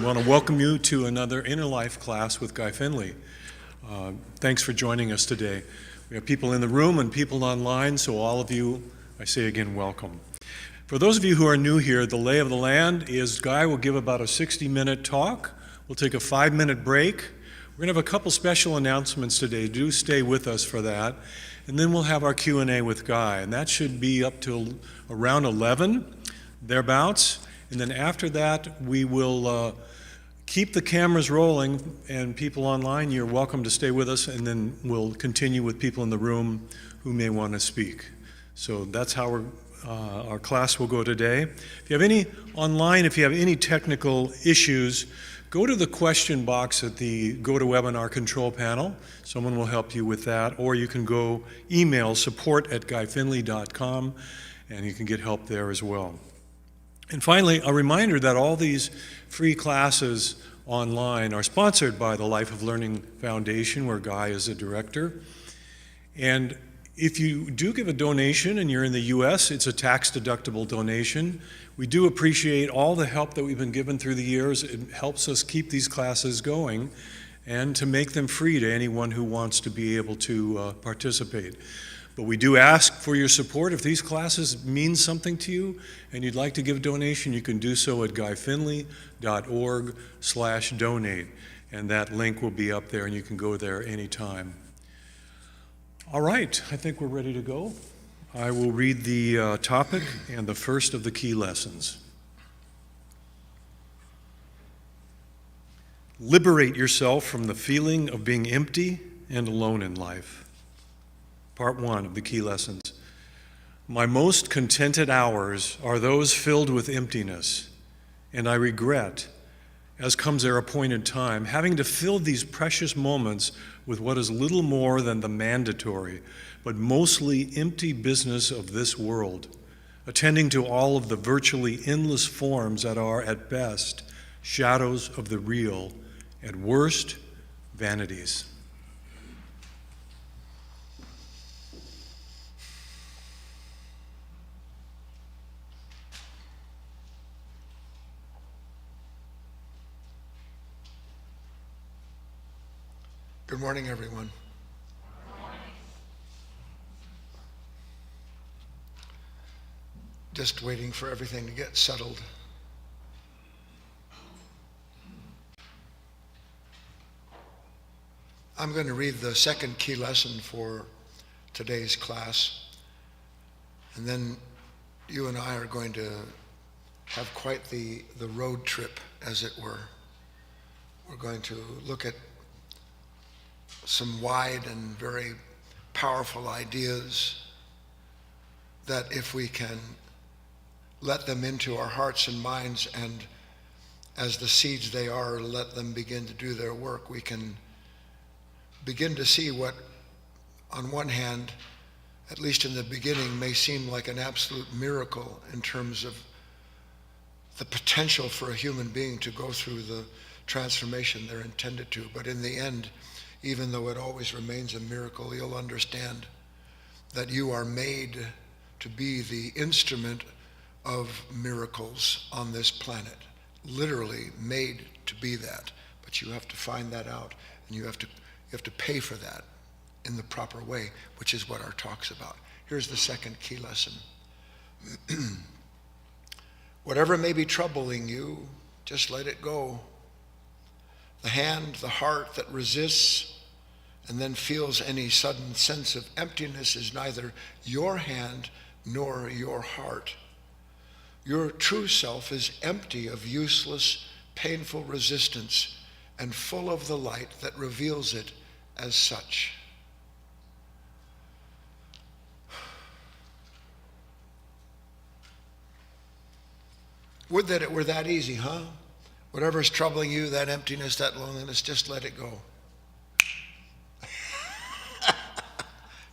want to welcome you to another Inner Life class with Guy Finley. Thanks for joining us today. We have people in the room and people online, so all of you, I say again, welcome. For those of you who are new here, the lay of the land is Guy will give about a 60-minute talk. We'll take a 5-minute break. We're going to have a couple special announcements today. Do stay with us for that. And then we'll have our Q&A with Guy, and that should be up till around 11, thereabouts. And then after that, we will keep the cameras rolling, and people online, you're welcome to stay with us, and then we'll continue with people in the room who may want to speak. So that's how our class will go today. If you have any technical issues, go to the question box at the GoToWebinar control panel. Someone will help you with that, or you can go email support@guyfinley.com, and you can get help there as well. And finally, a reminder that all these free classes online are sponsored by the Life of Learning Foundation, where Guy is a director. And if you do give a donation and you're in the U.S., it's a tax-deductible donation. We do appreciate all the help that we've been given through the years. It helps us keep these classes going and to make them free to anyone who wants to be able to participate. But we do ask for your support. If these classes mean something to you and you'd like to give a donation, you can do so at guyfinley.org/donate. And that link will be up there, and you can go there anytime. All right, I think we're ready to go. I will read the topic and the first of the key lessons. Liberate yourself from the feeling of being empty and alone in life. Part 1 of the key lessons. My most contented hours are those filled with emptiness, and I regret, as comes their appointed time, having to fill these precious moments with what is little more than the mandatory, but mostly empty business of this world, attending to all of the virtually endless forms that are, at best, shadows of the real, at worst, vanities. Good morning, everyone. Good morning. Just waiting for everything to get settled. I'm going to read the second key lesson for today's class, and then you and I are going to have quite the road trip, as it were. We're going to look at some wide and very powerful ideas that, if we can let them into our hearts and minds, and as the seeds they are, let them begin to do their work, we can begin to see what, on one hand, at least in the beginning, may seem like an absolute miracle in terms of the potential for a human being to go through the transformation they're intended to. But in the end, even though it always remains a miracle, you'll understand that you are made to be the instrument of miracles on this planet. Literally made to be that. But you have to find that out, and you have to pay for that in the proper way, which is what our talk's about. Here's the second key lesson. Whatever may be troubling you, just let it go. The hand, the heart that resists and then feels any sudden sense of emptiness is neither your hand nor your heart. Your true self is empty of useless, painful resistance and full of the light that reveals it as such. Would that it were that easy, huh? Whatever's troubling you, that emptiness, that loneliness, just let it go.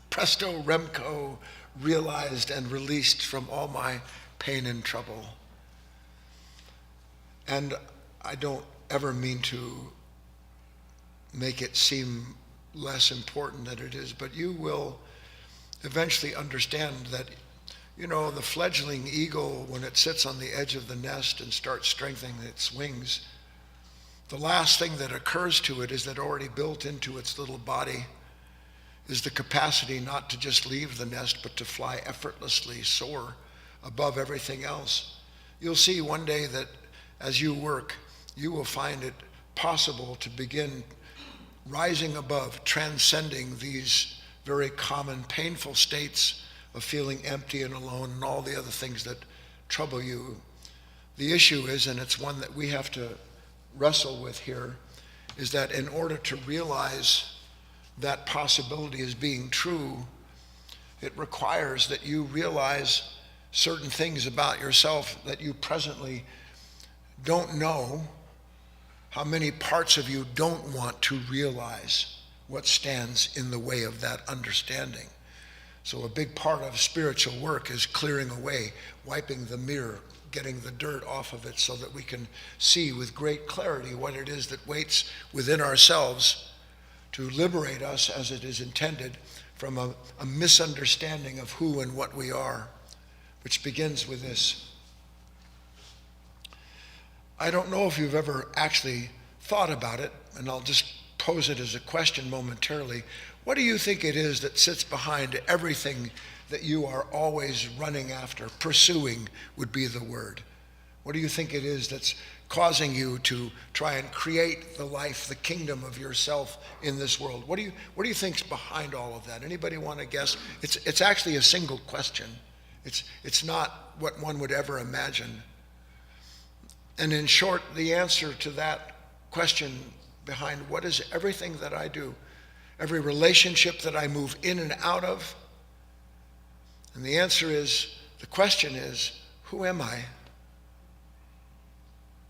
Presto, Remco, realized and released from all my pain and trouble. And I don't ever mean to make it seem less important than it is, but you will eventually understand that, you know, the fledgling eagle, when it sits on the edge of the nest and starts strengthening its wings, the last thing that occurs to it is that already built into its little body is the capacity not to just leave the nest, but to fly effortlessly, soar above everything else. You'll see one day that as you work, you will find it possible to begin rising above, transcending these very common, painful states of feeling empty and alone and all the other things that trouble you. The issue is, and it's one that we have to wrestle with here, is that in order to realize that possibility as being true, it requires that you realize certain things about yourself that you presently don't know, how many parts of you don't want to realize what stands in the way of that understanding. So a big part of spiritual work is clearing away, wiping the mirror, getting the dirt off of it so that we can see with great clarity what it is that waits within ourselves to liberate us as it is intended from a misunderstanding of who and what we are, which begins with this. I don't know if you've ever actually thought about it, and I'll just pose it as a question momentarily. What do you think it is that sits behind everything that you are always running after? Pursuing would be the word. What do you think it is that's causing you to try and create the life, the kingdom of yourself in this world? What do you think's behind all of that? Anybody want to guess? It's actually a single question. It's not what one would ever imagine. And in short, the answer to that question behind what is everything that I do, every relationship that I move in and out of, and the answer is, the question is, who am I?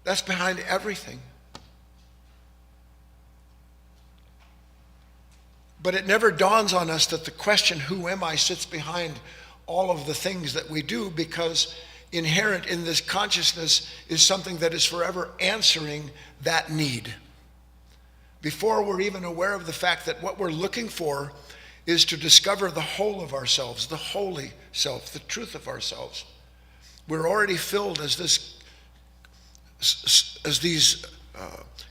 That's behind everything. But it never dawns on us that the question, who am I, sits behind all of the things that we do, because inherent in this consciousness is something that is forever answering that need. Before we're even aware of the fact that what we're looking for is to discover the whole of ourselves, the holy self, the truth of ourselves. We're already filled as these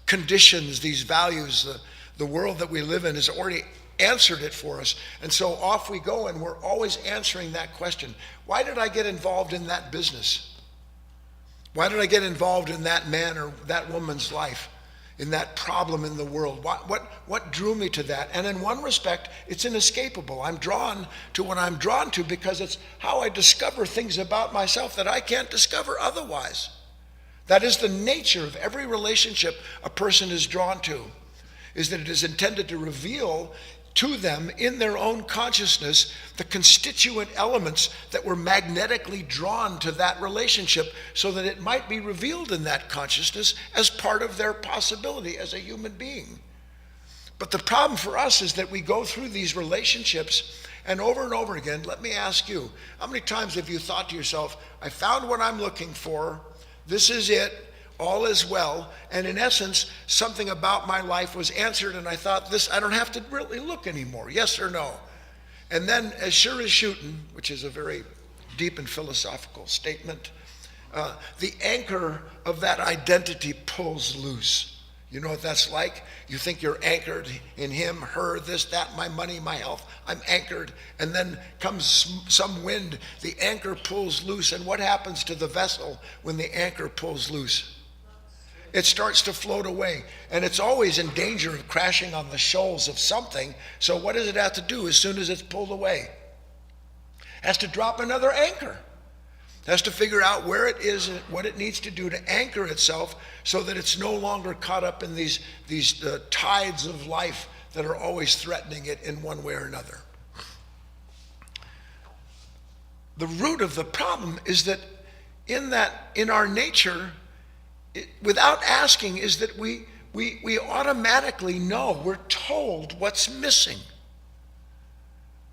conditions, these values, the world that we live in has already answered it for us. And so off we go, and we're always answering that question. Why did I get involved in that business? Why did I get involved in that man or that woman's life, in that problem in the world? What drew me to that? And in one respect, it's inescapable. I'm drawn to what I'm drawn to because it's how I discover things about myself that I can't discover otherwise. That is the nature of every relationship a person is drawn to, is that it is intended to reveal to them in their own consciousness the constituent elements that were magnetically drawn to that relationship so that it might be revealed in that consciousness as part of their possibility as a human being. But the problem for us is that we go through these relationships, and over again, let me ask you, how many times have you thought to yourself, I found what I'm looking for, this is it, all is well, and in essence, something about my life was answered, and I thought, I don't have to really look anymore, yes or no? And then, as sure as shooting, which is a very deep and philosophical statement, the anchor of that identity pulls loose. You know what that's like? You think you're anchored in him, her, this, that, my money, my health. I'm anchored. And then comes some wind, the anchor pulls loose. And what happens to the vessel when the anchor pulls loose? It starts to float away. And it's always in danger of crashing on the shoals of something. So what does it have to do as soon as it's pulled away? It has to drop another anchor. Has to figure out where it is and what it needs to do to anchor itself so that it's no longer caught up in these tides of life that are always threatening it in one way or another. The root of the problem is that in our nature, without asking, is that we automatically know, we're told what's missing.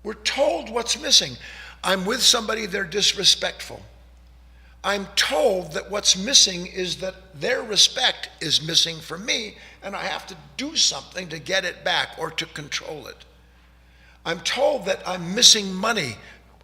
We're told what's missing. I'm with somebody, they're disrespectful. I'm told that what's missing is that their respect is missing from me, and I have to do something to get it back or to control it. I'm told that I'm missing money.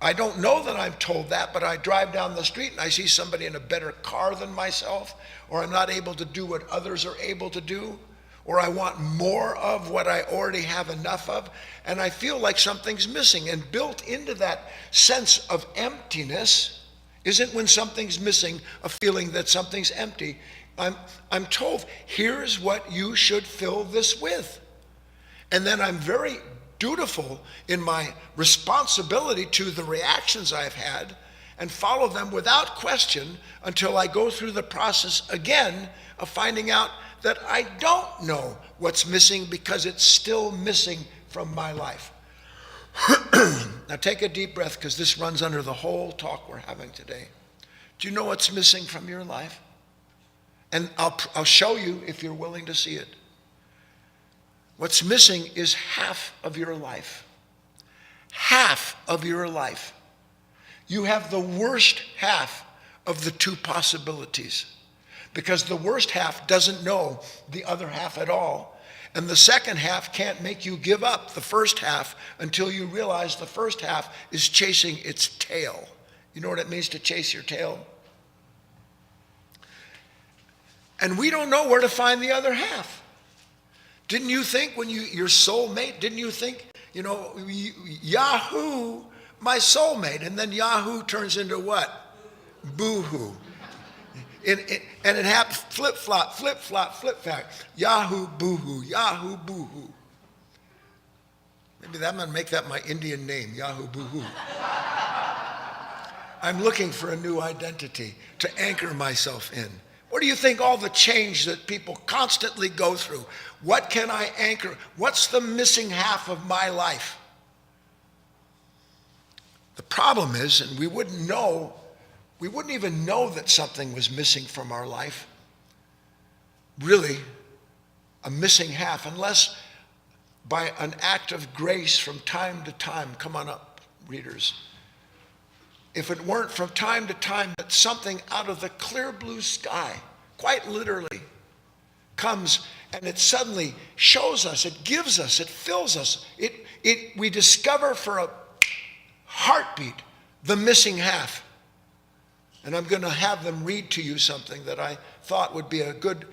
I don't know that I'm told that, but I drive down the street and I see somebody in a better car than myself, or I'm not able to do what others are able to do, or I want more of what I already have enough of, and I feel like something's missing. And built into that sense of emptiness isn't when something's missing a feeling that something's empty. I'm told, here's what you should fill this with. And then I'm very dutiful in my responsibility to the reactions I've had and follow them without question until I go through the process again of finding out that I don't know what's missing because it's still missing from my life. Now take a deep breath, because this runs under the whole talk we're having today. Do you know what's missing from your life? And I'll show you if you're willing to see it. What's missing is half of your life. Half of your life. You have the worst half of the two possibilities, because the worst half doesn't know the other half at all. And the second half can't make you give up the first half until you realize the first half is chasing its tail. You know what it means to chase your tail? And we don't know where to find the other half. Didn't you think when your soulmate, didn't you think, Yahoo, my soulmate, and then Yahoo turns into what? Boo-hoo. And it happens flip-flop, flip-flop, flip-flop. Yahoo, boo-hoo, Yahoo, boo-hoo. Maybe I'm going to make that my Indian name, Yahoo, boo-hoo. I'm looking for a new identity to anchor myself in. What do you think all the change that people constantly go through? What can I anchor? What's the missing half of my life? The problem is, and we wouldn't even know that something was missing from our life, really, a missing half, unless by an act of grace from time to time, come on up, readers, if it weren't from time to time that something out of the clear blue sky, quite literally, comes and it suddenly shows us, it gives us, it fills us, we discover for a heartbeat the missing half. And I'm going to have them read to you something that I thought would be a good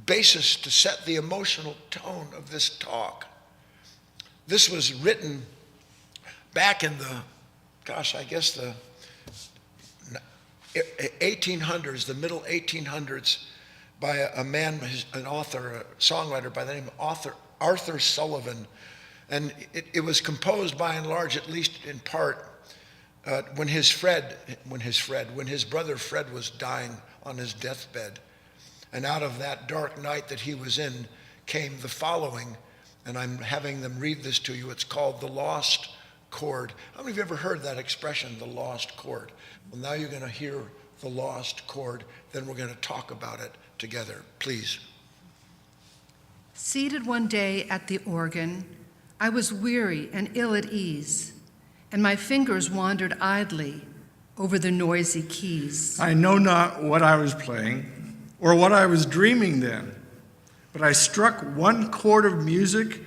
basis to set the emotional tone of this talk. This was written back in the 1800s, the middle 1800s, by a man, an author, a songwriter by the name of Arthur Sullivan. And it was composed by and large, at least in part, when his brother Fred was dying on his deathbed. And out of that dark night that he was in came the following, and I'm having them read this to you. It's called The Lost Chord. How many of you ever heard that expression, the lost chord? Well, now you're going to hear the lost chord, then we're going to talk about it together. Please. Seated one day at the organ, I was weary and ill at ease, and my fingers wandered idly over the noisy keys. I know not what I was playing or what I was dreaming then, but I struck one chord of music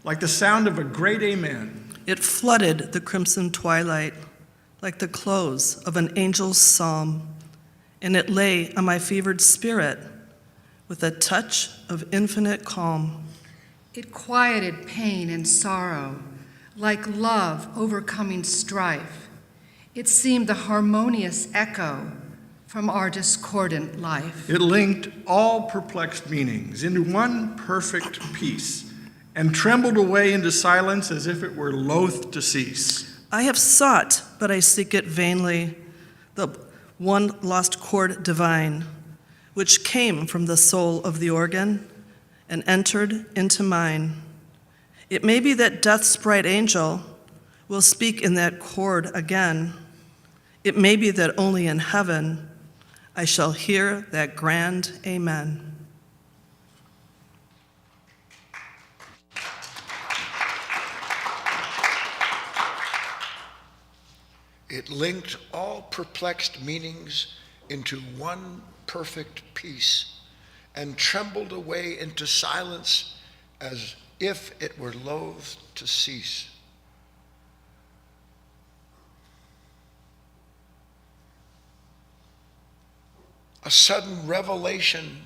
like the sound of a great amen. It flooded the crimson twilight like the close of an angel's psalm, and it lay on my fevered spirit with a touch of infinite calm. It quieted pain and sorrow like love overcoming strife. It seemed the harmonious echo from our discordant life. It linked all perplexed meanings into one perfect piece and trembled away into silence as if it were loath to cease. I have sought, but I seek it vainly, the one lost chord divine, which came from the soul of the organ and entered into mine. It may be that death's bright angel will speak in that chord again. It may be that only in heaven I shall hear that grand amen. It linked all perplexed meanings into one perfect piece and trembled away into silence as if it were loath to cease. a sudden revelation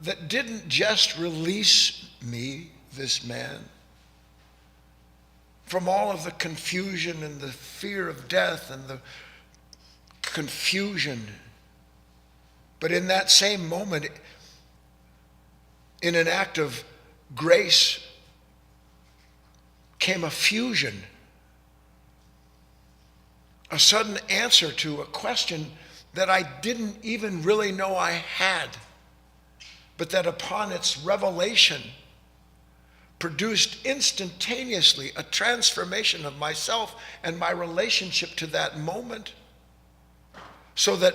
that didn't just release me, this man, from all of the confusion and the fear of death and the confusion, but in that same moment, in an act of grace, came a fusion, a sudden answer to a question that I didn't even really know I had, but that upon its revelation produced instantaneously a transformation of myself and my relationship to that moment, so that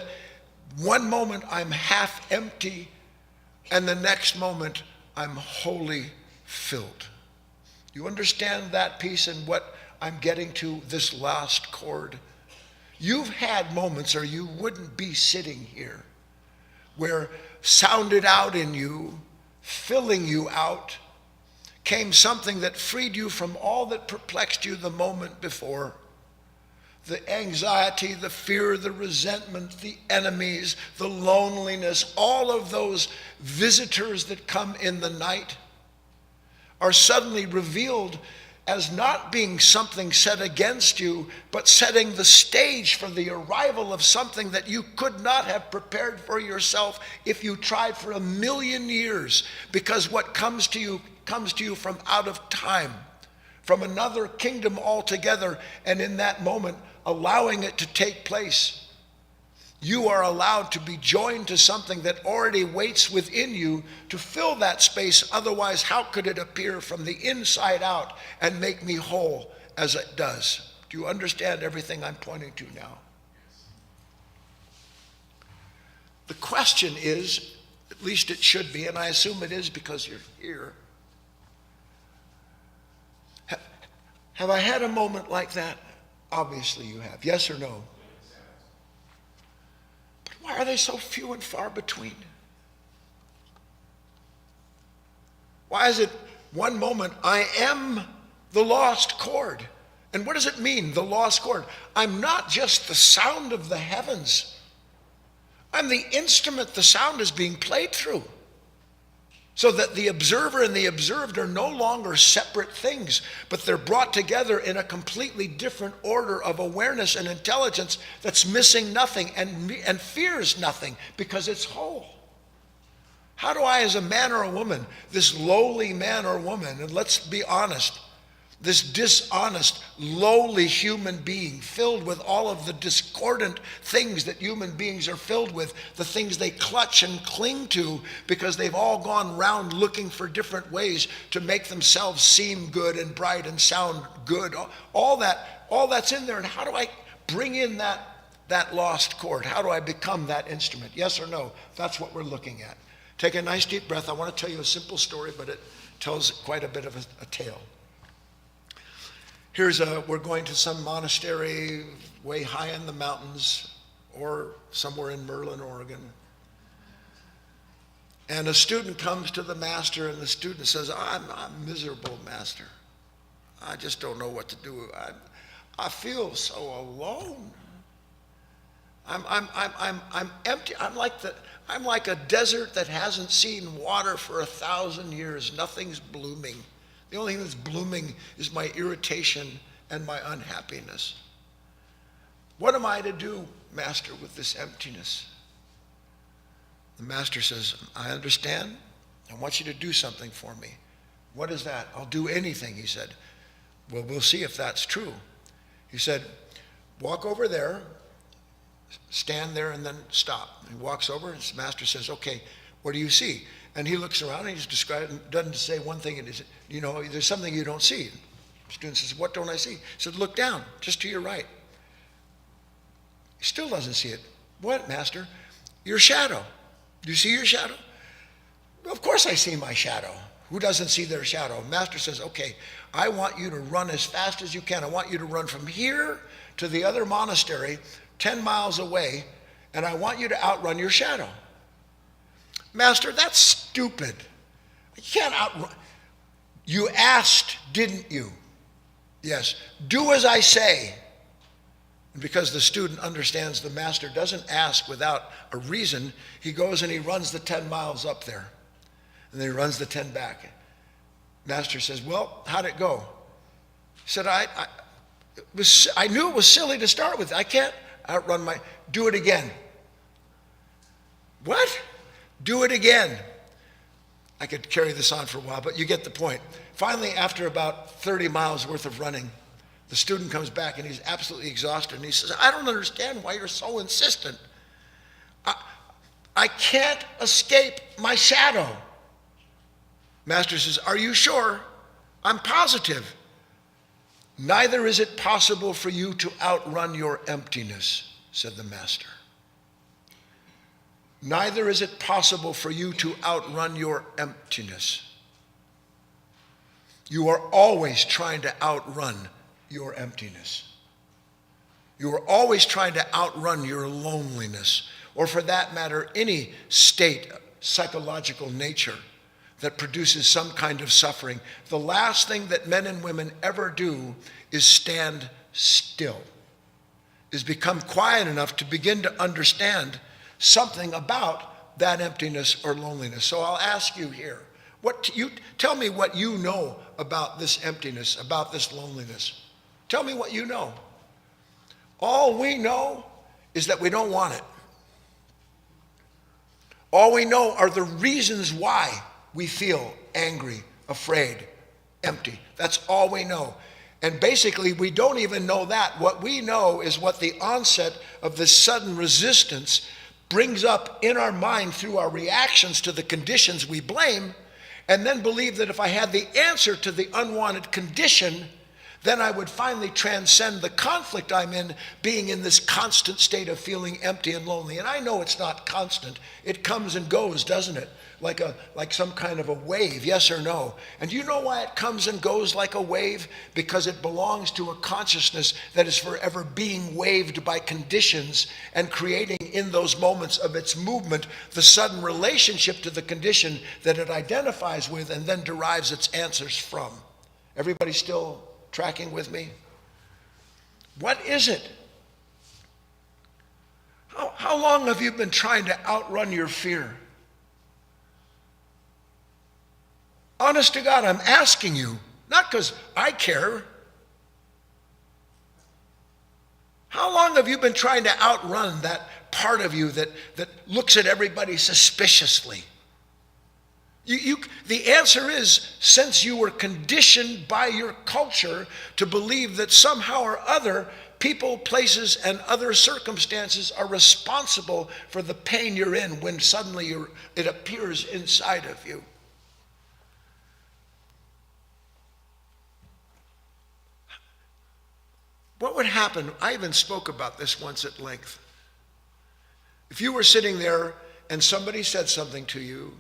one moment I'm half empty and the next moment I'm wholly filled. You understand that piece and what I'm getting to, this last chord? You've had moments, or you wouldn't be sitting here, where sounded out in you, filling you out, came something that freed you from all that perplexed you the moment before. The anxiety, the fear, the resentment, the enemies, the loneliness, all of those visitors that come in the night are suddenly revealed as not being something set against you, but setting the stage for the arrival of something that you could not have prepared for yourself if you tried for 1,000,000 years, because what comes to you from out of time, from another kingdom altogether, and in that moment, allowing it to take place, you are allowed to be joined to something that already waits within you to fill that space. Otherwise, how could it appear from the inside out and make me whole as it does? Do you understand everything I'm pointing to now? The question is, at least it should be, and I assume it is because you're here, have I had a moment like that? Obviously you have. Yes or no? But why are they so few and far between? Why is it one moment I am the lost chord? And what does it mean, the lost chord? I'm not just the sound of the heavens. I'm the instrument the sound is being played through. So that the observer and the observed are no longer separate things, but they're brought together in a completely different order of awareness and intelligence that's missing nothing and fears nothing because it's whole. How do I, as a man or a woman, this lowly man or woman, and let's be honest, this dishonest, lowly human being filled with all of the discordant things that human beings are filled with, the things they clutch and cling to because they've all gone round looking for different ways to make themselves seem good and bright and sound good. All that's in there. And how do I bring in that lost chord? How do I become that instrument? Yes or no? That's what we're looking at. Take a nice deep breath. I want to tell you a simple story, but it tells quite a bit of a tale. We're going to some monastery way high in the mountains or somewhere in Merlin, Oregon. And a student comes to the master and the student says, I'm miserable, master. I just don't know what to do. I feel so alone. I'm empty. I'm like a desert that hasn't seen water for 1,000 years. Nothing's blooming. The only thing that's blooming is my irritation and my unhappiness. What am I to do, Master, with this emptiness? The Master says, I understand. I want you to do something for me. What is that? I'll do anything, he said. Well, we'll see if that's true. He said, walk over there, stand there, and then stop. He walks over, and his Master says, okay, what do you see? And he looks around and doesn't say one thing. And he says, there's something you don't see. The student says, what don't I see? He said, look down, just to your right. He still doesn't see it. What, Master? Your shadow. Do you see your shadow? Of course I see my shadow. Who doesn't see their shadow? Master says, okay, I want you to run as fast as you can. I want you to run from here to the other monastery, 10 miles away, and I want you to outrun your shadow. Master, that's stupid. You can't outrun. You asked, didn't you? Yes. Do as I say. And because the student understands the master doesn't ask without a reason, he goes and he runs the 10 miles up there. And then he runs the 10 back. Master says, well, how'd it go? He said, I knew it was silly to start with. I can't outrun do it again. What? Do it again. I could carry this on for a while, but you get the point. Finally, after about 30 miles worth of running, the student comes back and he's absolutely exhausted. And he says, I don't understand why you're so insistent. I can't escape my shadow. Master says, are you sure? I'm positive. Neither is it possible for you to outrun your emptiness, said the master. Neither is it possible for you to outrun your emptiness. You are always trying to outrun your emptiness. You are always trying to outrun your loneliness, or for that matter, any state, psychological nature that produces some kind of suffering. The last thing that men and women ever do is stand still, is become quiet enough to begin to understand something about that emptiness or loneliness. So I'll ask you here, tell me what you know about this emptiness, about this loneliness. Tell me what you know. All we know is that we don't want it. All we know are the reasons why we feel angry, afraid, empty. That's all we know. And basically, we don't even know that. What we know is what the onset of this sudden resistance brings up in our mind through our reactions to the conditions we blame, and then believe that if I had the answer to the unwanted condition, then I would finally transcend the conflict I'm in, being in this constant state of feeling empty and lonely. And I know it's not constant. It comes and goes, doesn't it? Like some kind of a wave, yes or no? And you know why it comes and goes like a wave? Because it belongs to a consciousness that is forever being waved by conditions and creating in those moments of its movement the sudden relationship to the condition that it identifies with and then derives its answers from. Everybody still tracking with me? What is it? How long have you been trying to outrun your fear? Honest to God, I'm asking you, not because I care. How long have you been trying to outrun that part of you that looks at everybody suspiciously? The answer is, since you were conditioned by your culture to believe that somehow or other people, places, and other circumstances are responsible for the pain you're in when suddenly it appears inside of you. What would happen? I even spoke about this once at length. If you were sitting there and somebody said something to you,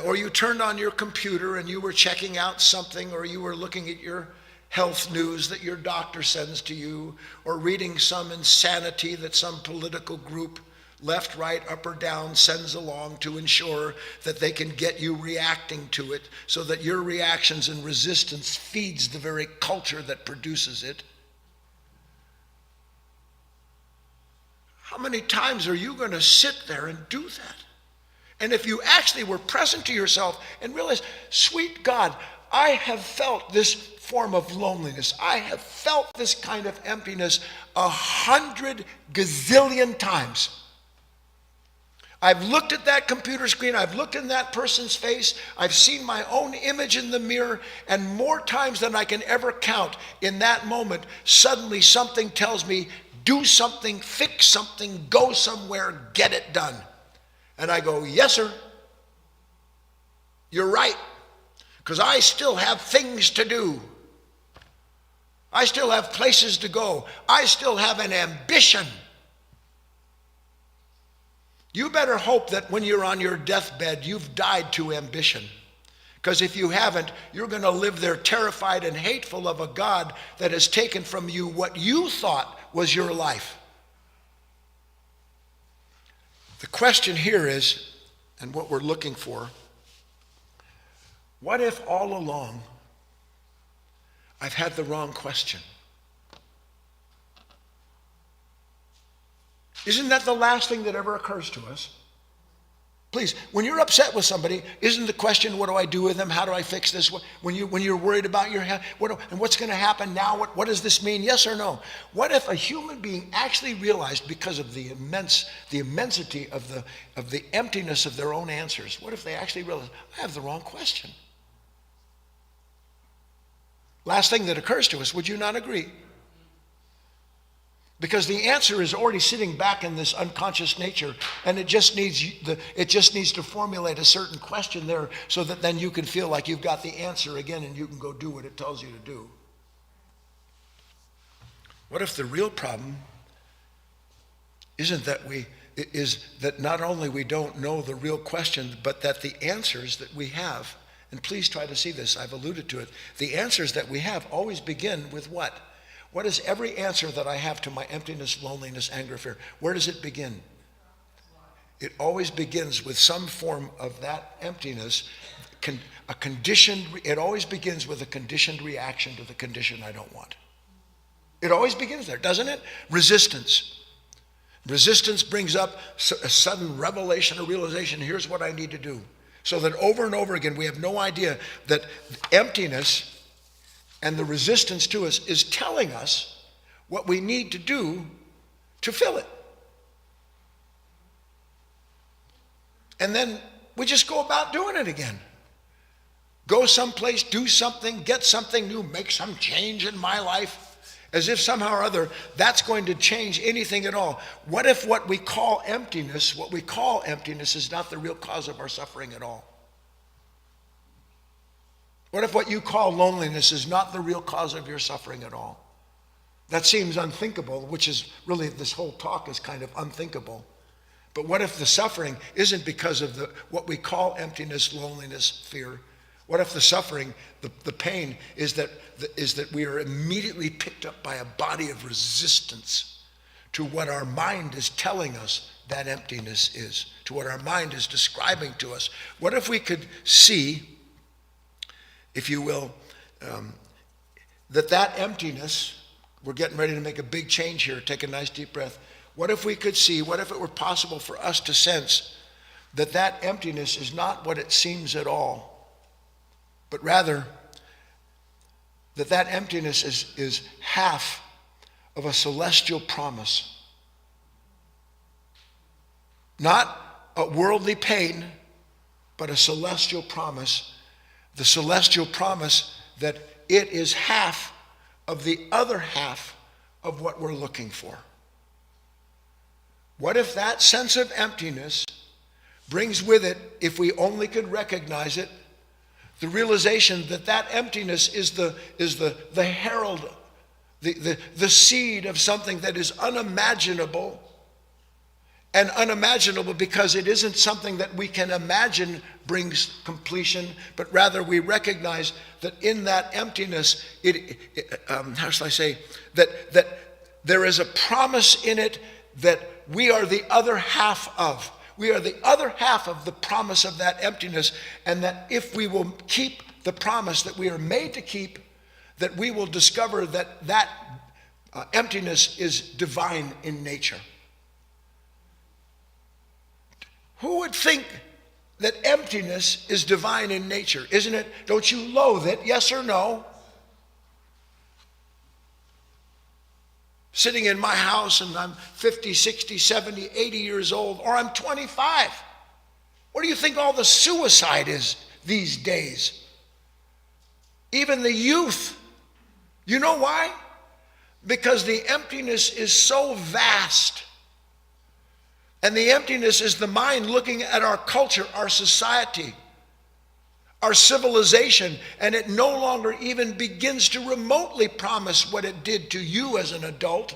or you turned on your computer and you were checking out something, or you were looking at your health news that your doctor sends to you, or reading some insanity that some political group, left, right, up or down, sends along to ensure that they can get you reacting to it, so that your reactions and resistance feeds the very culture that produces it. How many times are you going to sit there and do that? And if you actually were present to yourself and realize, sweet God, I have felt this form of loneliness. I have felt this kind of emptiness 100 gazillion times. I've looked at that computer screen, I've looked in that person's face, I've seen my own image in the mirror, and more times than I can ever count, in that moment, suddenly something tells me, do something, fix something, go somewhere, get it done. And I go, yes, sir. You're right. Because I still have things to do. I still have places to go. I still have an ambition. You better hope that when you're on your deathbed, you've died to ambition. Because if you haven't, you're going to live there terrified and hateful of a God that has taken from you what you thought was your life. The question here is, and what we're looking for, what if all along I've had the wrong question. Isn't that the last thing that ever occurs to us? Please, when you're upset with somebody, isn't the question, what do I do with them? How do I fix this? When you're worried about your health, and what's going to happen now? What does this mean? Yes or no? What if a human being actually realized, because of the immensity of the emptiness of their own answers, what if they actually realized, I have the wrong question? Last thing that occurs to us, would you not agree? Because the answer is already sitting back in this unconscious nature, and it just needs to formulate a certain question there, so that then you can feel like you've got the answer again and you can go do what it tells you to do. What if the real problem is that not only we don't know the real question, but that the answers that we have, and please try to see this, I've alluded to it, the answers that we have always begin with what? What is every answer that I have to my emptiness, loneliness, anger, fear? Where does it begin? It always begins with some form of that emptiness, it always begins with a conditioned reaction to the condition I don't want. It always begins there, doesn't it? Resistance. Resistance brings up a sudden revelation or realization, here's what I need to do. So that over and over again, we have no idea that emptiness and the resistance to us is telling us what we need to do to fill it. And then we just go about doing it again. Go someplace, do something, get something new, make some change in my life, as if somehow or other that's going to change anything at all. What if what we call emptiness is not the real cause of our suffering at all? What if what you call loneliness is not the real cause of your suffering at all? That seems unthinkable, which is really, this whole talk is kind of unthinkable. But what if the suffering isn't because of what we call emptiness, loneliness, fear? What if the suffering, the pain, is that we are immediately picked up by a body of resistance to what our mind is telling us that emptiness is, to what our mind is describing to us? What if we could see, if you will, that emptiness, we're getting ready to make a big change here, take a nice deep breath. What if we could see, what if it were possible for us to sense that emptiness is not what it seems at all, but rather that emptiness is half of a celestial promise. Not a worldly pain, but a celestial promise. The celestial promise that it is half of the other half of what we're looking for. What if that sense of emptiness brings with it, if we only could recognize it, the realization that emptiness is the herald, the seed of something that is unimaginable, and unimaginable because it isn't something that we can imagine brings completion, but rather we recognize that in that emptiness, how shall I say, that there is a promise in it that we are the other half of. We are the other half of the promise of that emptiness, and that if we will keep the promise that we are made to keep, that we will discover that emptiness is divine in nature. Who would think that emptiness is divine in nature? Isn't it? Don't you loathe it? Yes or no? Sitting in my house and I'm 50, 60, 70, 80 years old, or I'm 25. What do you think all the suicide is these days? Even the youth. You know why? Because the emptiness is so vast. And the emptiness is the mind looking at our culture, our society, our civilization, and it no longer even begins to remotely promise what it did to you as an adult.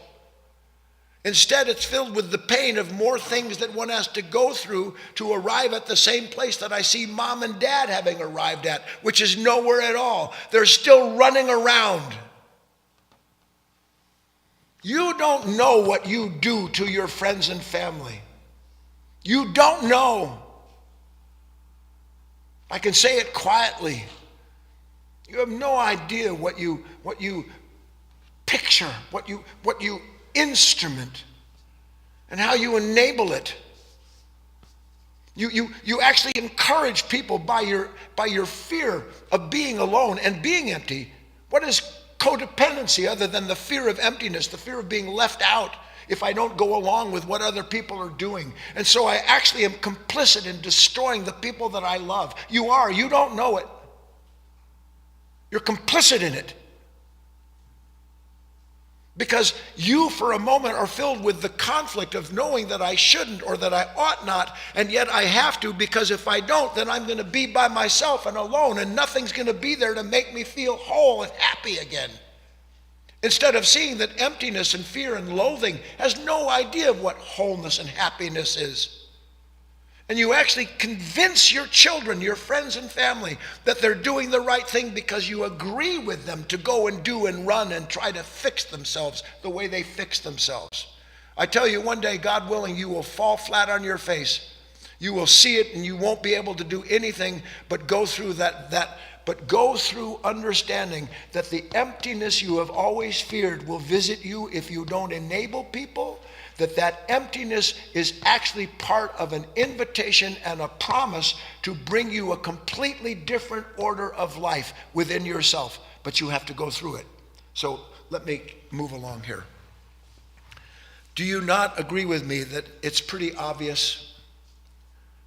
Instead, it's filled with the pain of more things that one has to go through to arrive at the same place that I see mom and dad having arrived at, which is nowhere at all. They're still running around. You don't know what you do to your friends and family. You don't know. I can say it quietly. You have no idea what you picture, what you instrument, and how you enable it. You actually encourage people by your fear of being alone and being empty. What is codependency other than the fear of emptiness, the fear of being left out if I don't go along with what other people are doing? And so I actually am complicit in destroying the people that I love. You are. You don't know it. You're complicit in it. Because you, for a moment, are filled with the conflict of knowing that I shouldn't or that I ought not, and yet I have to, because if I don't, then I'm going to be by myself and alone, and nothing's going to be there to make me feel whole and happy again. Instead of seeing that emptiness and fear and loathing has no idea of what wholeness and happiness is. And you actually convince your children, your friends and family, that they're doing the right thing because you agree with them to go and do and run and try to fix themselves the way they fix themselves. I tell you, one day, God willing, you will fall flat on your face. You will see it and you won't be able to do anything but go through but go through understanding that the emptiness you have always feared will visit you if you don't enable people. That emptiness is actually part of an invitation and a promise to bring you a completely different order of life within yourself, but you have to go through it. So let me move along here. Do you not agree with me that it's pretty obvious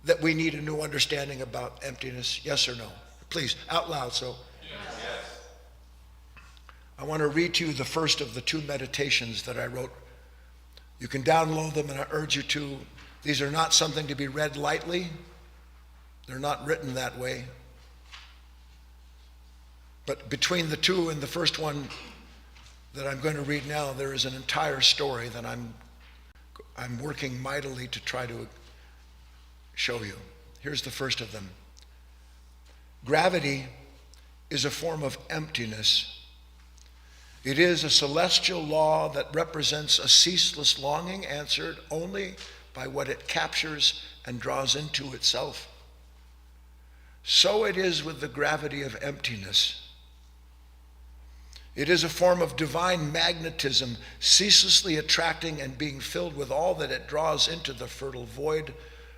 that we need a new understanding about emptiness? Yes or no? Please, out loud. So yes. I want to read to you the first of the two meditations that I wrote. You can download them, and I urge you to. These are not something to be read lightly. They're not written that way. But between the two and the first one that I'm going to read now, there is an entire story that I'm working mightily to try to show you. Here's the first of them. Gravity is a form of emptiness. It is a celestial law that represents a ceaseless longing answered only by what it captures and draws into itself. So it is with the gravity of emptiness. It is a form of divine magnetism, ceaselessly attracting and being filled with all that it draws into the fertile void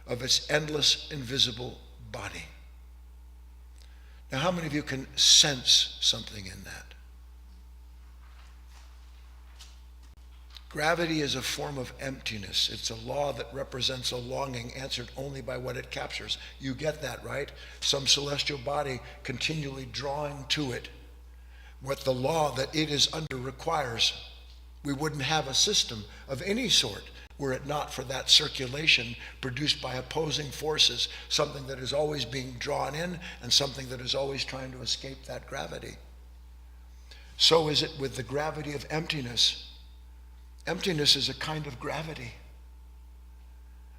of its endless, invisible body. Now, how many of you can sense something in that? Gravity is a form of emptiness. It's a law that represents a longing answered only by what it captures. You get that, right? Some celestial body continually drawing to it what the law that it is under requires. We wouldn't have a system of any sort were it not for that circulation produced by opposing forces, something that is always being drawn in and something that is always trying to escape that gravity. So is it with the gravity of emptiness. Emptiness is a kind of gravity.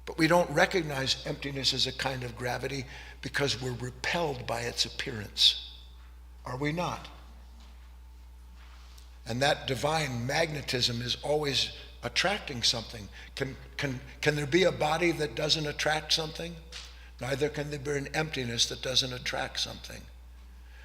But we don't recognize emptiness as a kind of gravity because we're repelled by its appearance. Are we not? And that divine magnetism is always attracting something. Can there be a body that doesn't attract something? Neither can there be an emptiness that doesn't attract something.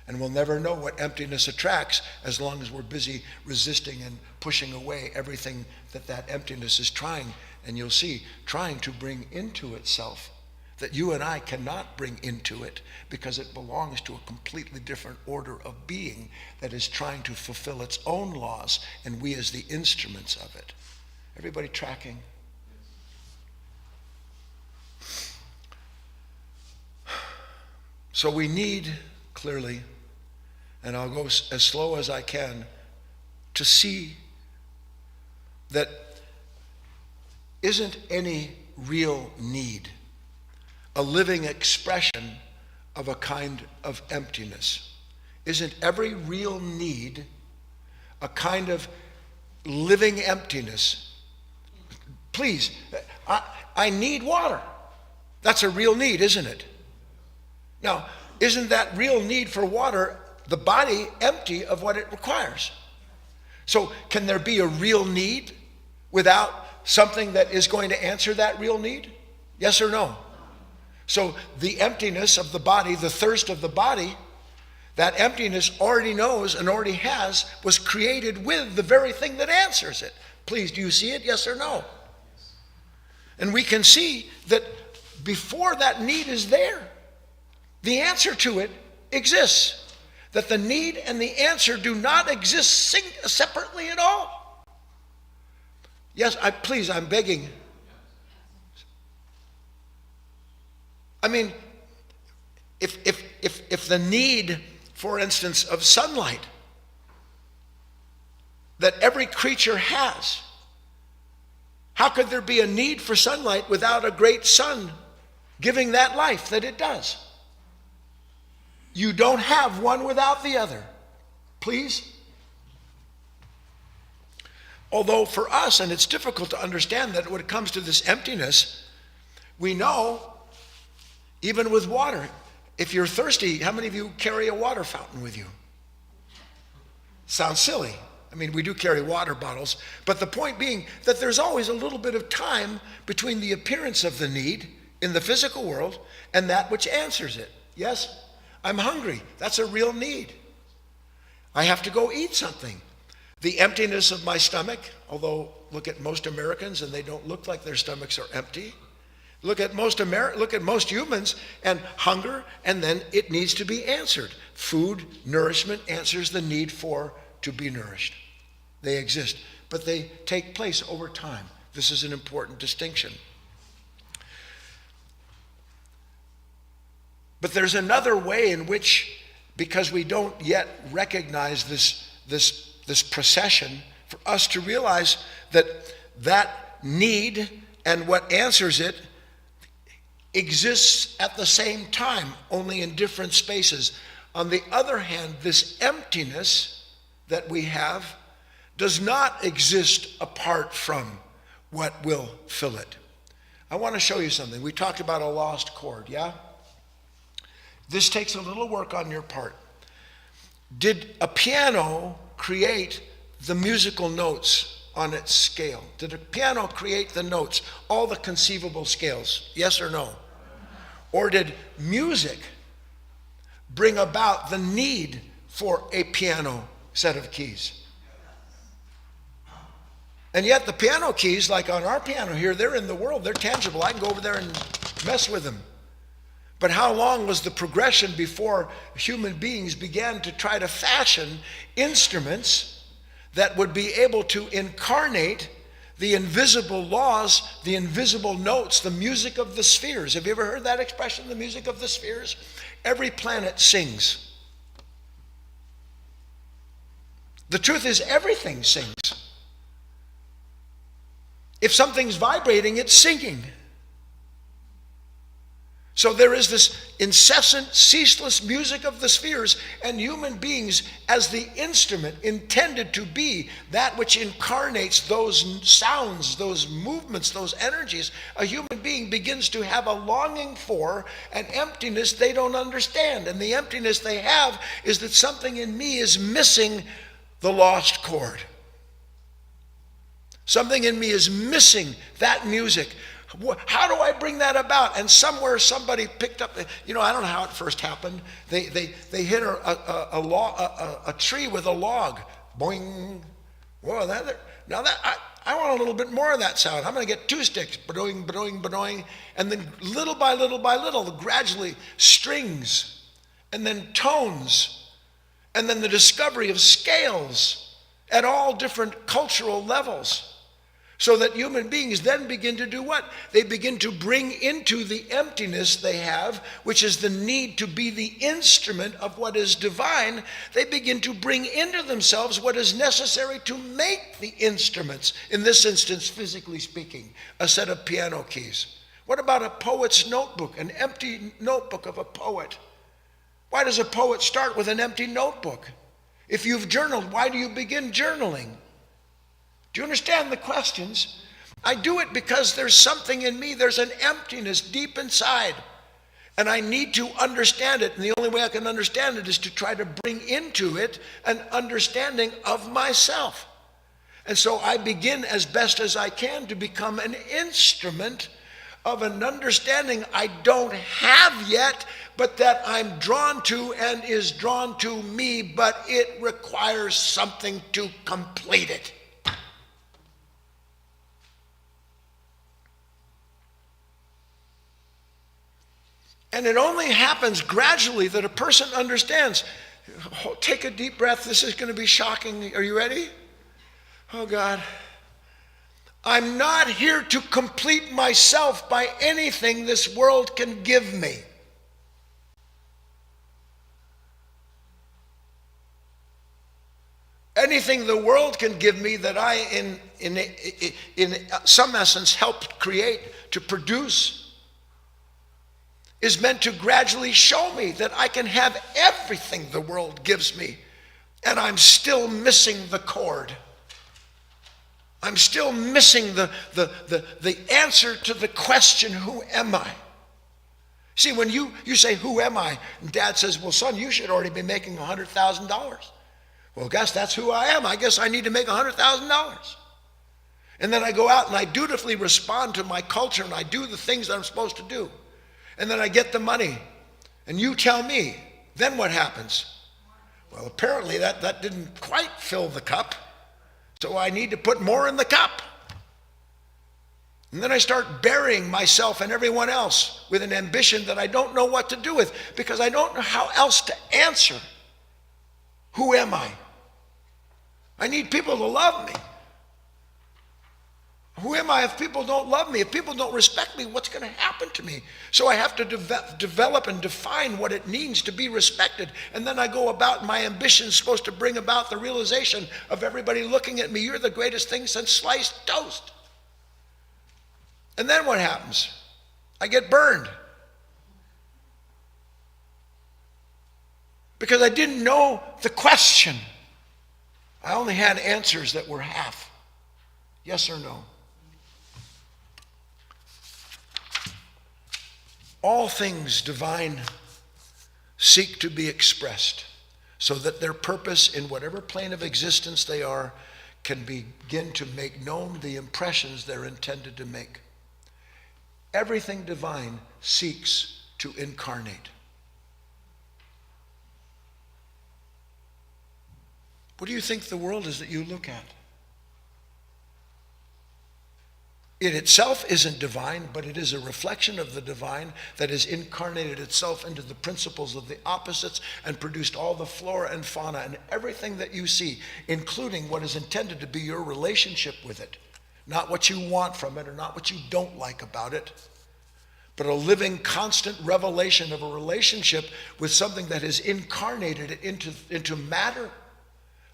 And we'll never know what emptiness attracts as long as we're busy resisting and pushing away everything that emptiness is trying, and you'll see, trying to bring into itself, that you and I cannot bring into it because it belongs to a completely different order of being that is trying to fulfill its own laws, and we as the instruments of it. Everybody tracking? So we need, clearly, and I'll go as slow as I can, to see that isn't any real need a living expression of a kind of emptiness? Isn't every real need a kind of living emptiness? Please, I need water. That's a real need, isn't it? Now, isn't that real need for water the body empty of what it requires? So can there be a real need without something that is going to answer that real need? Yes or no? So the emptiness of the body, the thirst of the body, That emptiness already knows and already has, was created with the very thing that answers it. Please, do you see it? Yes or no? And we can see that before that need is there, the answer to it exists. That the need and the answer do not exist separately at all. Yes, please, I'm begging. I mean, if the need, for instance, of sunlight that every creature has, how could there be a need for sunlight without a great sun giving that life that it does? You don't have one without the other. Please? Although for us, and it's difficult to understand that when it comes to this emptiness, we know, even with water, if you're thirsty, how many of you carry a water fountain with you? Sounds silly. I mean, we do carry water bottles, but the point being that there's always a little bit of time between the appearance of the need in the physical world and that which answers it. Yes, I'm hungry. That's a real need. I have to go eat something. The emptiness of my stomach, although look at most Americans and they don't look like their stomachs are empty. Look at most humans and hunger, and then it needs to be answered. Food, nourishment answers the need to be nourished. They exist, but they take place over time. This is an important distinction. But there's another way in which, because we don't yet recognize this procession, for us to realize that need and what answers it exists at the same time, only in different spaces. On the other hand, this emptiness that we have does not exist apart from what will fill it. I want to show you something. We talked about a lost chord, yeah? This takes a little work on your part. Did a piano create the musical notes on its scale? Did a piano create the notes, all the conceivable scales? Yes or no? Or did music bring about the need for a piano set of keys? And yet the piano keys, like on our piano here, they're in the world, they're tangible. I can go over there and mess with them. But how long was the progression before human beings began to try to fashion instruments that would be able to incarnate the invisible laws, the invisible notes, the music of the spheres? Have you ever heard that expression, the music of the spheres? Every planet sings. The truth is, everything sings. If something's vibrating, it's singing. So there is this incessant, ceaseless music of the spheres, and human beings, as the instrument intended to be that which incarnates those sounds, those movements, those energies, a human being begins to have a longing for an emptiness they don't understand. And the emptiness they have is that something in me is missing the lost chord. Something in me is missing that music. How do I bring that about? And somewhere somebody picked up, I don't know how it first happened. They hit a tree with a log. Boing. Whoa, I want a little bit more of that sound. I'm going to get 2 sticks. Ba-doing, ba-doing, ba-doing. And then little by little, gradually strings, and then tones, and then the discovery of scales at all different cultural levels. So that human beings then begin to do what? They begin to bring into the emptiness they have, which is the need to be the instrument of what is divine. They begin to bring into themselves what is necessary to make the instruments, in this instance, physically speaking, a set of piano keys. What about a poet's notebook, an empty notebook of a poet? Why does a poet start with an empty notebook? If you've journaled, why do you begin journaling? Do you understand the questions? I do it because there's something in me, there's an emptiness deep inside, and I need to understand it. And the only way I can understand it is to try to bring into it an understanding of myself. And so I begin as best as I can to become an instrument of an understanding I don't have yet, but that I'm drawn to and is drawn to me, but it requires something to complete it. And it only happens gradually that a person understands. Take a deep breath. This is going to be shocking. Are you ready? Oh, God. I'm not here to complete myself by anything this world can give me. Anything the world can give me that I, in some essence, helped create, to produce, is meant to gradually show me that I can have everything the world gives me, and I'm still missing the chord. I'm still missing the answer to the question, who am I? See, when you say, who am I? And Dad says, well, son, you should already be making $100,000. Well, guess that's who I am. I guess I need to make $100,000. And then I go out and I dutifully respond to my culture and I do the things that I'm supposed to do. And then I get the money. And you tell me, then what happens? Well, apparently that didn't quite fill the cup. So I need to put more in the cup. And then I start burying myself and everyone else with an ambition that I don't know what to do with, because I don't know how else to answer. Who am I? I need people to love me. Who am I if people don't love me? If people don't respect me, what's going to happen to me? So I have to develop and define what it means to be respected. And then I go about, my ambition is supposed to bring about the realization of everybody looking at me. You're the greatest thing since sliced toast. And then what happens? I get burned. Because I didn't know the question. I only had answers that were half. Yes or no? All things divine seek to be expressed so that their purpose in whatever plane of existence they are can begin to make known the impressions they're intended to make. Everything divine seeks to incarnate. What do you think the world is that you look at? It itself isn't divine, but it is a reflection of the divine that has incarnated itself into the principles of the opposites and produced all the flora and fauna and everything that you see, including what is intended to be your relationship with it. Not what you want from it or not what you don't like about it, but a living, constant revelation of a relationship with something that has incarnated it into matter.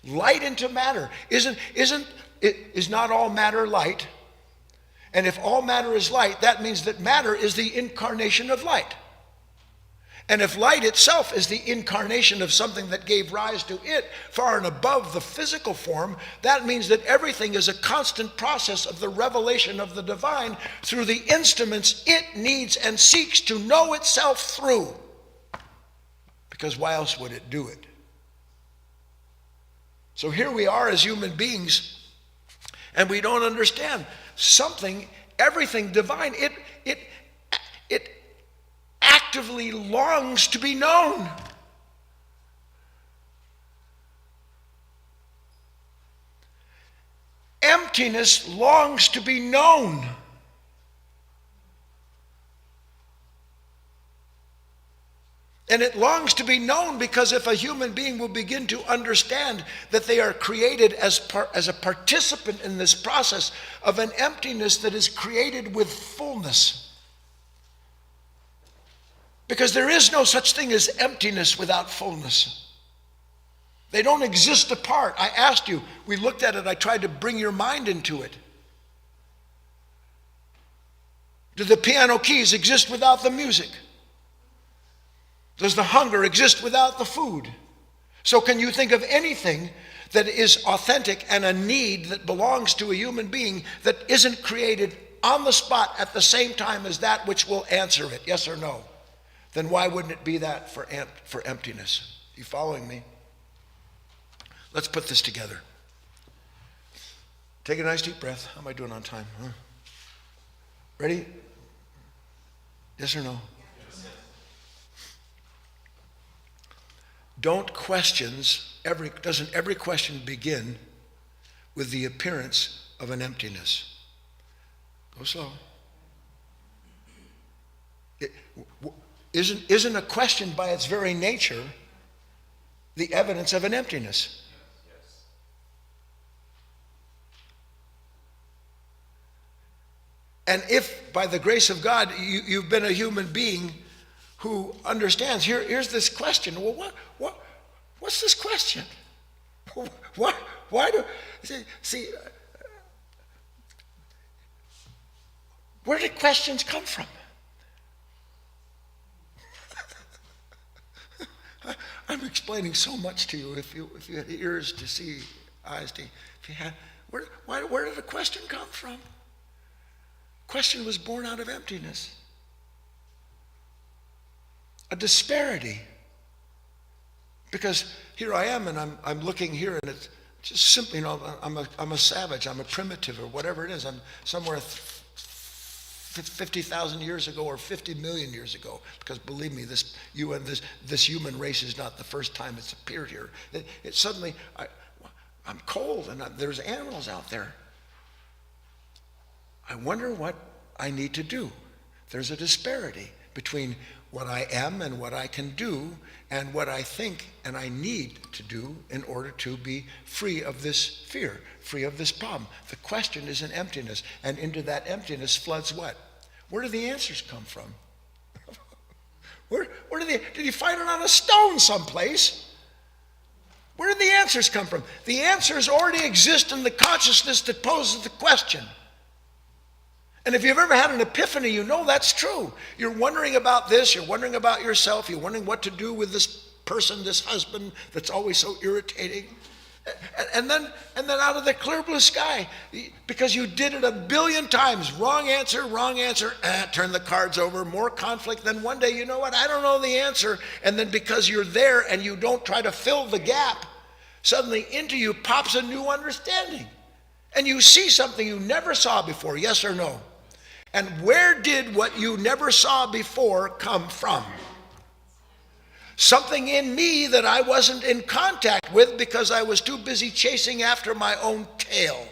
Light into matter. Is not all matter light? And if all matter is light, that means that matter is the incarnation of light. And if light itself is the incarnation of something that gave rise to it, far and above the physical form, that means that everything is a constant process of the revelation of the divine through the instruments it needs and seeks to know itself through. Because why else would it do it? So here we are as human beings, and we don't understand something, everything divine. It actively longs to be known. Emptiness longs to be known. And it longs to be known because if a human being will begin to understand that they are created as a participant in this process of an emptiness that is created with fullness. Because there is no such thing as emptiness without fullness. They don't exist apart. I asked you, we looked at it, I tried to bring your mind into it. Do the piano keys exist without the music? Does the hunger exist without the food? So can you think of anything that is authentic and a need that belongs to a human being that isn't created on the spot at the same time as that which will answer it, yes or no? Then why wouldn't it be that for emptiness? You following me? Let's put this together. Take a nice deep breath. How am I doing on time? Huh? Ready? Yes or no? Doesn't every question begin with the appearance of an emptiness? Go slow. Isn't a question by its very nature the evidence of an emptiness? And if, by the grace of God, you've been a human being who understands, here's this question. Well, what's this question? Why do, see, where did questions come from? I'm explaining so much to you. If you had ears to see, eyes to, if you had, where did the question come from? Question was born out of emptiness. A disparity. Because here I am, and I'm looking here, and it's just simply, I'm a savage, I'm a primitive, or whatever it is. I'm somewhere 50,000 years ago or 50 million years ago. Because believe me, this human race is not the first time it's appeared here. It suddenly, I'm cold, and there's animals out there. I wonder what I need to do. There's a disparity between what I am and what I can do and what I think and I need to do in order to be free of this fear, free of this problem. The question is an emptiness, and into that emptiness floods what? Where do the answers come from? Where did you find it on a stone someplace? Where did the answers come from? The answers already exist in the consciousness that poses the question. And if you've ever had an epiphany, you know that's true. You're wondering about this, you're wondering about yourself, you're wondering what to do with this person, this husband that's always so irritating. And then out of the clear blue sky, because you did it a billion times, wrong answer, turn the cards over, more conflict. Then one day, you know what, I don't know the answer. And then because you're there and you don't try to fill the gap, suddenly into you pops a new understanding. And you see something you never saw before, yes or no? And where did what you never saw before come from? Something in me that I wasn't in contact with because I was too busy chasing after my own tail.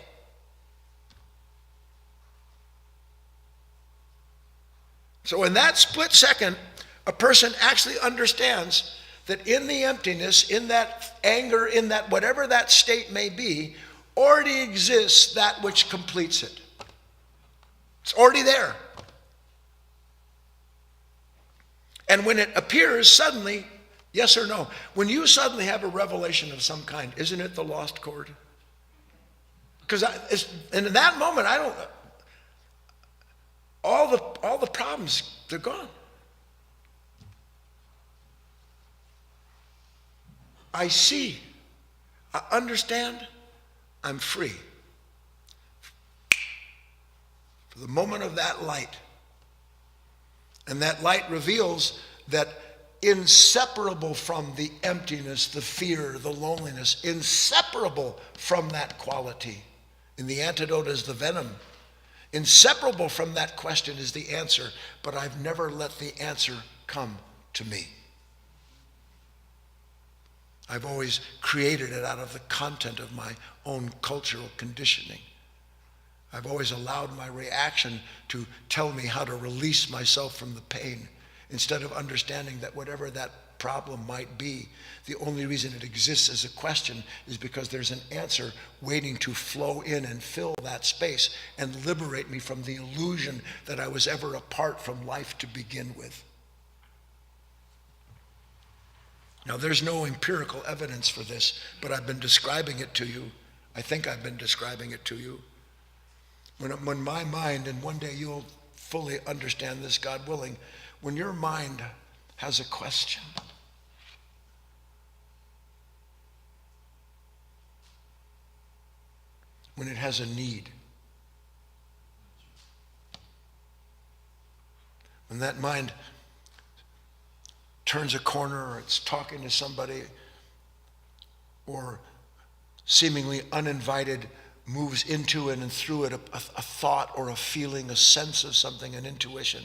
So in that split second, a person actually understands that in the emptiness, in that anger, in that whatever that state may be, already exists that which completes it. It's already there. And when it appears suddenly, yes or no? When you suddenly have a revelation of some kind, isn't it the lost chord? Because and in that moment, all the problems, they're gone. I see, I understand, I'm free. For the moment of that light. And that light reveals that inseparable from the emptiness, the fear, the loneliness, inseparable from that quality. And the antidote is the venom. Inseparable from that question is the answer, but I've never let the answer come to me. I've always created it out of the content of my own cultural conditioning. I've always allowed my reaction to tell me how to release myself from the pain, instead of understanding that whatever that problem might be, the only reason it exists as a question is because there's an answer waiting to flow in and fill that space and liberate me from the illusion that I was ever apart from life to begin with. Now, there's no empirical evidence for this, but I've been describing it to you. I think I've been describing it to you. When my mind, and one day you'll fully understand this, God willing, when your mind has a question, when it has a need, when that mind turns a corner, or it's talking to somebody, or seemingly uninvited moves into it and through it a thought or a feeling, a sense of something, an intuition.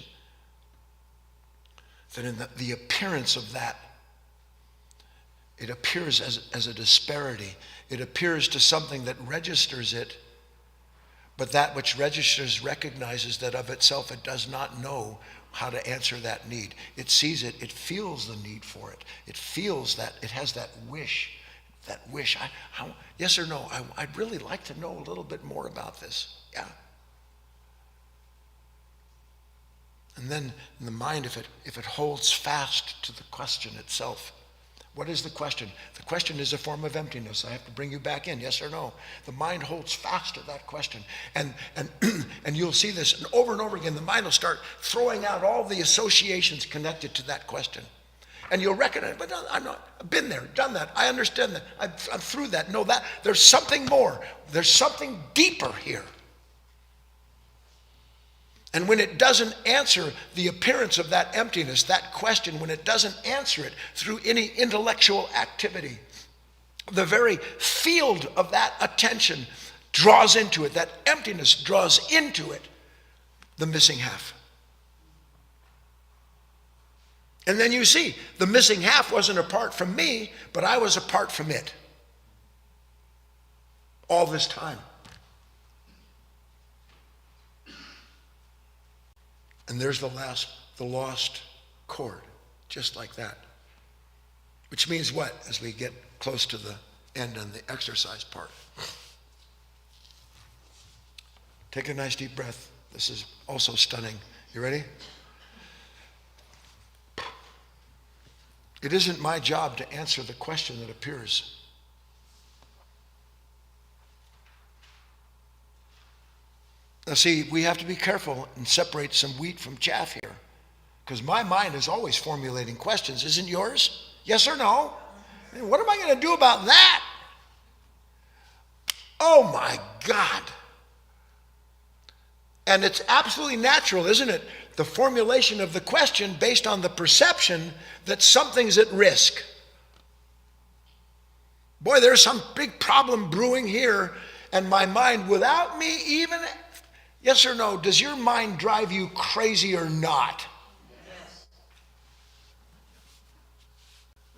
that in the appearance of that, it appears as a disparity. It appears to something that registers it, but that which registers recognizes that of itself it does not know how to answer that need. It sees it, it feels the need for it. It feels that, it has that wish. Yes or no, I'd really like to know a little bit more about this. Yeah. And then in the mind, if it holds fast to the question itself, what is the question? The question is a form of emptiness. I have to bring you back in, yes or no? The mind holds fast to that question. And you'll see this and over again. The mind will start throwing out all the associations connected to that question. And you'll recognize, but I've been there, done that. I understand that. I'm through that. No, there's something more. There's something deeper here. And when it doesn't answer the appearance of that emptiness, that question, when it doesn't answer it through any intellectual activity, the very field of that attention draws into it, that emptiness draws into it the missing half. And then you see, the missing half wasn't apart from me, but I was apart from it all this time. And there's the lost chord, just like that. Which means what, as we get close to the end on the exercise part? Take a nice deep breath. This is also stunning. You ready? It isn't my job to answer the question that appears. Now see, we have to be careful and separate some wheat from chaff here. Because my mind is always formulating questions. Isn't yours? Yes or no? What am I going to do about that? Oh my God. And it's absolutely natural, isn't it? The formulation of the question based on the perception that something's at risk. Boy, there's some big problem brewing here, and my mind, without me even, yes or no, does your mind drive you crazy or not? Yes.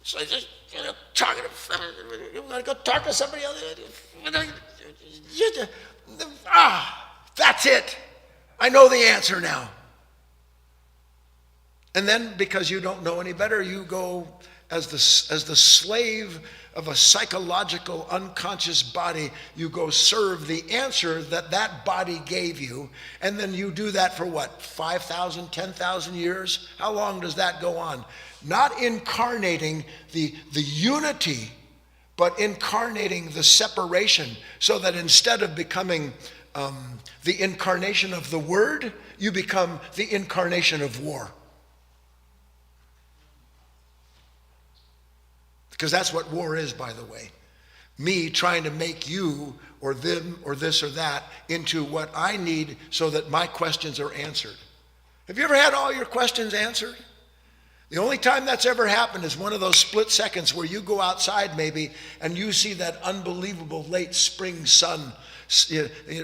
So just, you want to go talk to somebody else? That's it. I know the answer now. And then, because you don't know any better, you go as the slave of a psychological unconscious body, you go serve the answer that body gave you, and then you do that for what, 5,000, 10,000 years? How long does that go on? Not incarnating the unity, but incarnating the separation, so that instead of becoming the incarnation of the word, you become the incarnation of war. Because that's what war is, by the way. Me trying to make you or them or this or that into what I need so that my questions are answered. Have you ever had all your questions answered? The only time that's ever happened is one of those split seconds where you go outside maybe and you see that unbelievable late spring sun,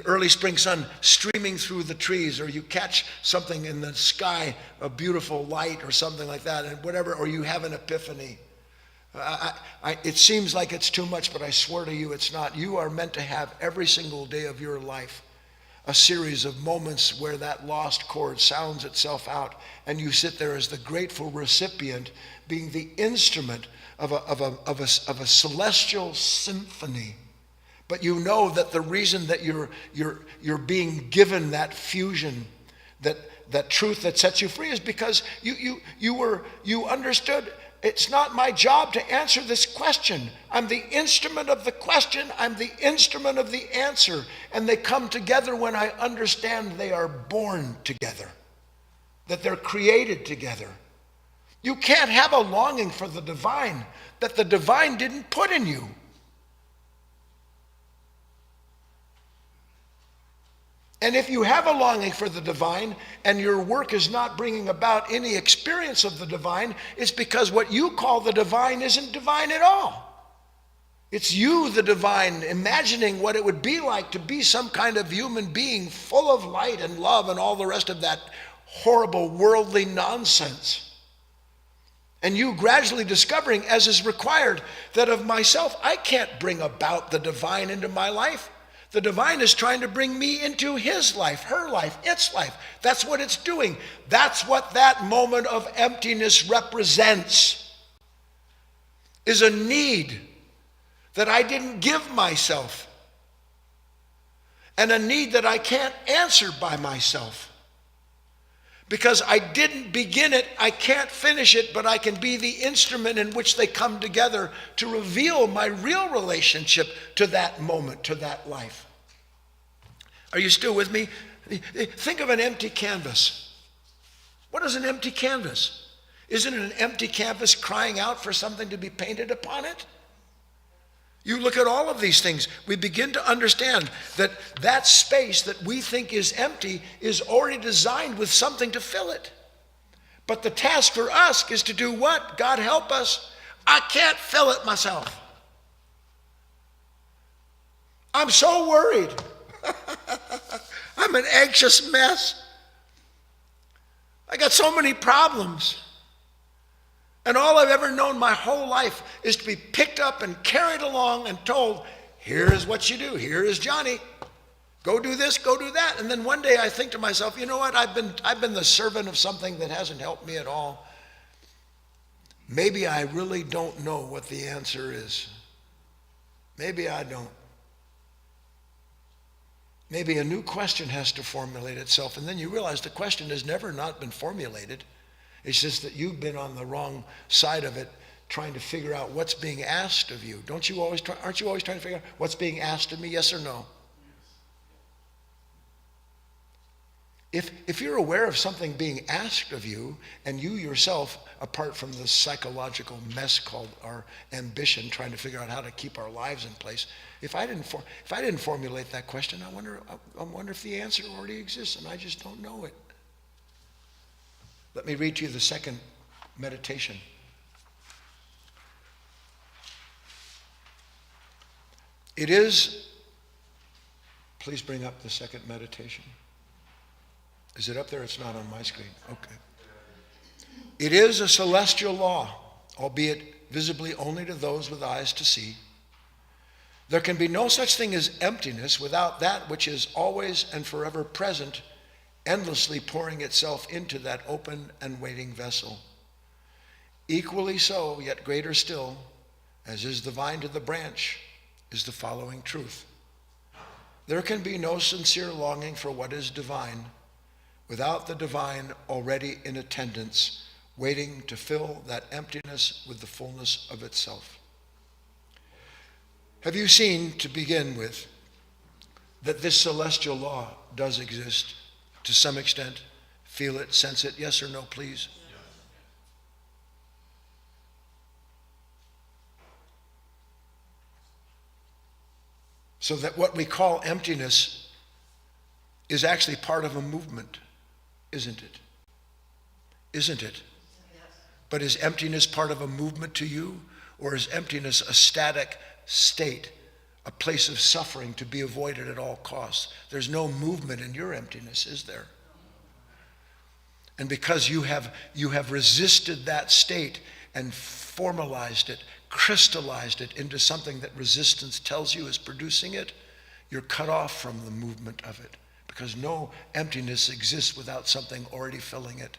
early spring sun streaming through the trees, or you catch something in the sky, a beautiful light or something like that, and whatever, or you have an epiphany. It seems like it's too much, but I swear to you it's not. You are meant to have every single day of your life a series of moments where that lost chord sounds itself out, and you sit there as the grateful recipient, being the instrument of a celestial symphony. But you know that the reason that you're being given that fusion, that truth that sets you free, is because you understood. It's not my job to answer this question. I'm the instrument of the question. I'm the instrument of the answer. And they come together when I understand they are born together, that they're created together. You can't have a longing for the divine that the divine didn't put in you. And if you have a longing for the divine and your work is not bringing about any experience of the divine, it's because what you call the divine isn't divine at all. It's you, the divine, imagining what it would be like to be some kind of human being full of light and love and all the rest of that horrible worldly nonsense. And you gradually discovering, as is required, that of myself, I can't bring about the divine into my life. The divine is trying to bring me into his life, her life, its life. That's what it's doing. That's what that moment of emptiness represents, is a need that I didn't give myself, and a need that I can't answer by myself. Because I didn't begin it, I can't finish it, but I can be the instrument in which they come together to reveal my real relationship to that moment, to that life. Are you still with me? Think of an empty canvas. What is an empty canvas? Isn't it an empty canvas crying out for something to be painted upon it? You look at all of these things, we begin to understand that that space that we think is empty is already designed with something to fill it. But the task for us is to do what? God help us. I can't fill it myself. I'm so worried. I'm an anxious mess. I got so many problems. And all I've ever known my whole life is to be picked up and carried along and told, here is what you do. Here is Johnny. Go do this, go do that. And then one day I think to myself, you know what? I've been the servant of something that hasn't helped me at all. Maybe I really don't know what the answer is. Maybe I don't. Maybe a new question has to formulate itself, and then you realize the question has never not been formulated. It's just that you've been on the wrong side of it, trying to figure out what's being asked of you. Aren't you always trying to figure out what's being asked of me, yes or no? If you're aware of something being asked of you, and you yourself, apart from the psychological mess called our ambition, trying to figure out how to keep our lives in place, if I didn't formulate that question, I wonder if the answer already exists, and I just don't know it. Let me read to you the second meditation. It is, please bring up the second meditation. Is it up there? It's not on my screen. Okay. It is a celestial law, albeit visibly only to those with eyes to see. There can be no such thing as emptiness without that which is always and forever present, endlessly pouring itself into that open and waiting vessel. Equally so, yet greater still, as is the vine to the branch, is the following truth. There can be no sincere longing for what is divine without the divine already in attendance, waiting to fill that emptiness with the fullness of itself. Have you seen, to begin with, that this celestial law does exist to some extent? Feel it, sense it, yes or no, please? So that what we call emptiness is actually part of a movement, isn't it? Isn't it? Yes. But is emptiness part of a movement to you? Or is emptiness a static state, a place of suffering to be avoided at all costs? There's no movement in your emptiness, is there? And because you have resisted that state and formalized it, crystallized it into something that resistance tells you is producing it, you're cut off from the movement of it. Because no emptiness exists without something already filling it.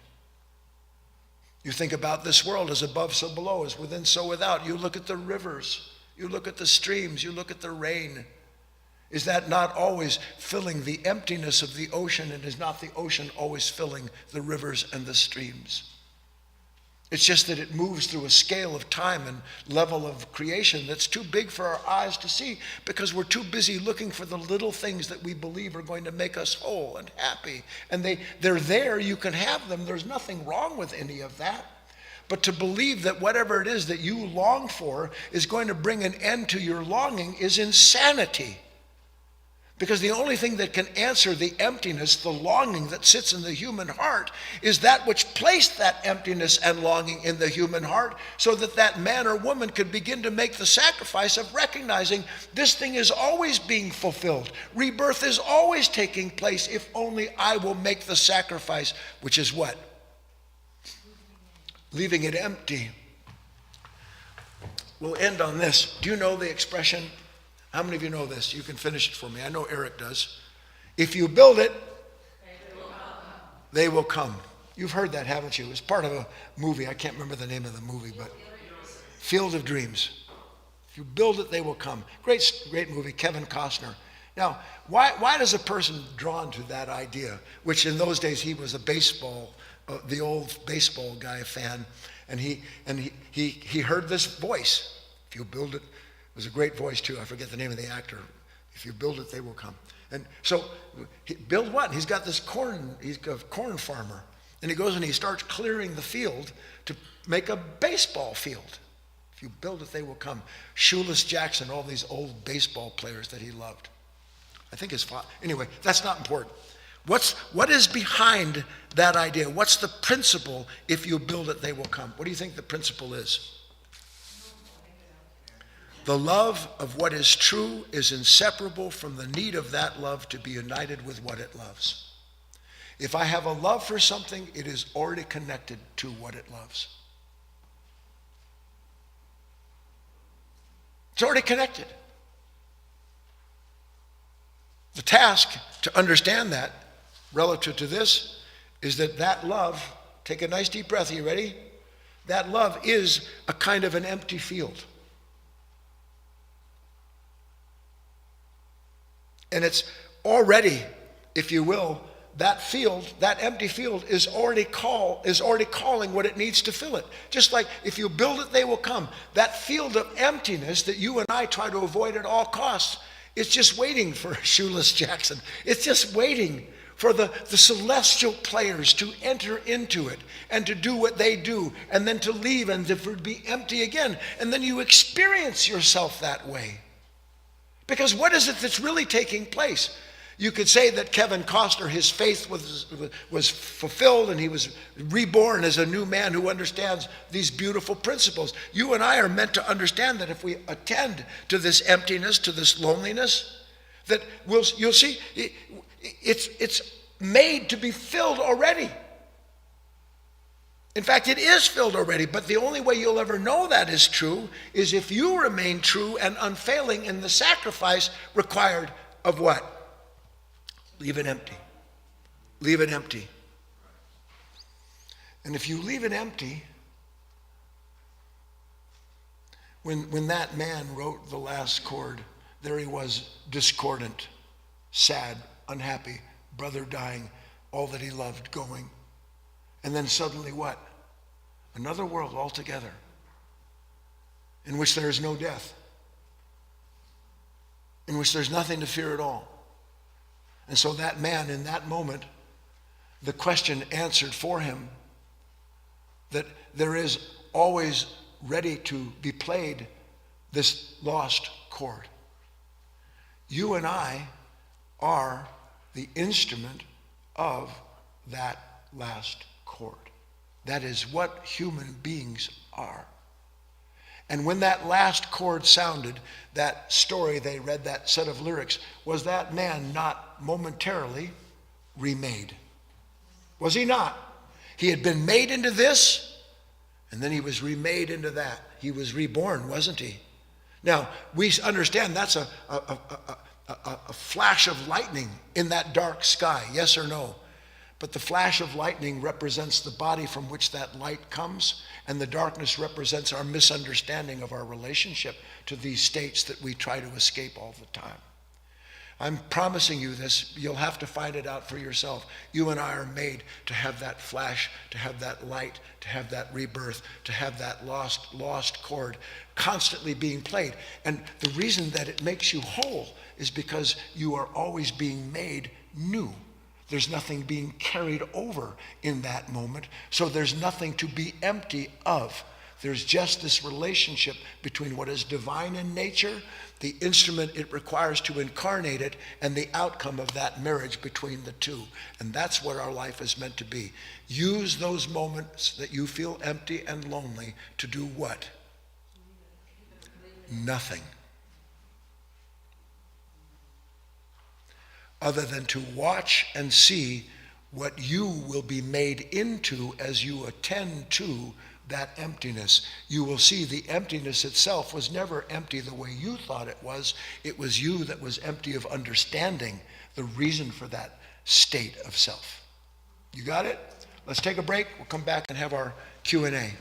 You think about this world as above, so below, as within, so without. You look at the rivers, you look at the streams, you look at the rain. Is that not always filling the emptiness of the ocean, and is not the ocean always filling the rivers and the streams? It's just that it moves through a scale of time and level of creation that's too big for our eyes to see, because we're too busy looking for the little things that we believe are going to make us whole and happy. And they're there, you can have them, there's nothing wrong with any of that. But to believe that whatever it is that you long for is going to bring an end to your longing is insanity. Because the only thing that can answer the emptiness, the longing that sits in the human heart, is that which placed that emptiness and longing in the human heart, so that that man or woman could begin to make the sacrifice of recognizing this thing is always being fulfilled. Rebirth is always taking place if only I will make the sacrifice, which is what? leaving it empty. We'll end on this. Do you know the expression? How many of you know this? You can finish it for me. I know Eric does. If you build it, they will come. You've heard that, haven't you? It's part of a movie. I can't remember the name of the movie, but Field of Dreams. If you build it, they will come. Great movie, Kevin Costner. Now, why does a person drawn to that idea, which in those days he was the old baseball guy fan, and he heard this voice. If you build it, it was a great voice too. I forget the name of the actor. If you build it, they will come. And so, build what? He's got this he's a corn farmer, and he goes and he starts clearing the field to make a baseball field. If you build it, they will come. Shoeless Jackson, all these old baseball players that he loved. I think his father. Anyway, that's not important. What is behind that idea? What's the principle? If you build it, they will come. What do you think the principle is? The love of what is true is inseparable from the need of that love to be united with what it loves. If I have a love for something, it is already connected to what it loves. It's already connected. The task to understand that relative to this is that love, take a nice deep breath, are you ready? That love is a kind of an empty field. And it's already, if you will, that field, that empty field is already calling what it needs to fill it. Just like if you build it, they will come. That field of emptiness that you and I try to avoid at all costs, it's just waiting for Shoeless Jackson. It's just waiting for the celestial players to enter into it and to do what they do and then to leave and to be empty again. And then you experience yourself that way. Because what is it that's really taking place? You could say that Kevin Costner, his faith was fulfilled and he was reborn as a new man who understands these beautiful principles. You and I are meant to understand that if we attend to this emptiness, to this loneliness, that you'll see it's made to be filled already. In fact, it is filled already, but the only way you'll ever know that is true is if you remain true and unfailing in the sacrifice required of what? Leave it empty. Leave it empty. And if you leave it empty, when that man wrote the last chord, there he was, discordant, sad, unhappy, brother dying, all that he loved going. And then suddenly what? Another world altogether in which there is no death, in which there's nothing to fear at all. And so that man, in that moment, the question answered for him that there is always ready to be played this lost chord. You and I are the instrument of that last chord. That is what human beings are. And when that last chord sounded, that story they read, that set of lyrics, was that man not momentarily remade? Was he not? He had been made into this, and then he was remade into that. He was reborn, wasn't he? Now, we understand that's a flash of lightning in that dark sky, yes or no? But the flash of lightning represents the body from which that light comes, and the darkness represents our misunderstanding of our relationship to these states that we try to escape all the time. I'm promising you this. You'll have to find it out for yourself. You and I are made to have that flash, to have that light, to have that rebirth, to have that lost chord constantly being played. And the reason that it makes you whole is because you are always being made new. There's nothing being carried over in that moment, so there's nothing to be empty of. There's just this relationship between what is divine in nature, the instrument it requires to incarnate it, and the outcome of that marriage between the two. And that's what our life is meant to be. Use those moments that you feel empty and lonely to do what? Nothing. Other than to watch and see what you will be made into as you attend to that emptiness, you will see the emptiness itself was never empty the way you thought it was. It was you that was empty of understanding the reason for that state of self. You got it? Let's take a break. We'll come back and have our Q&A.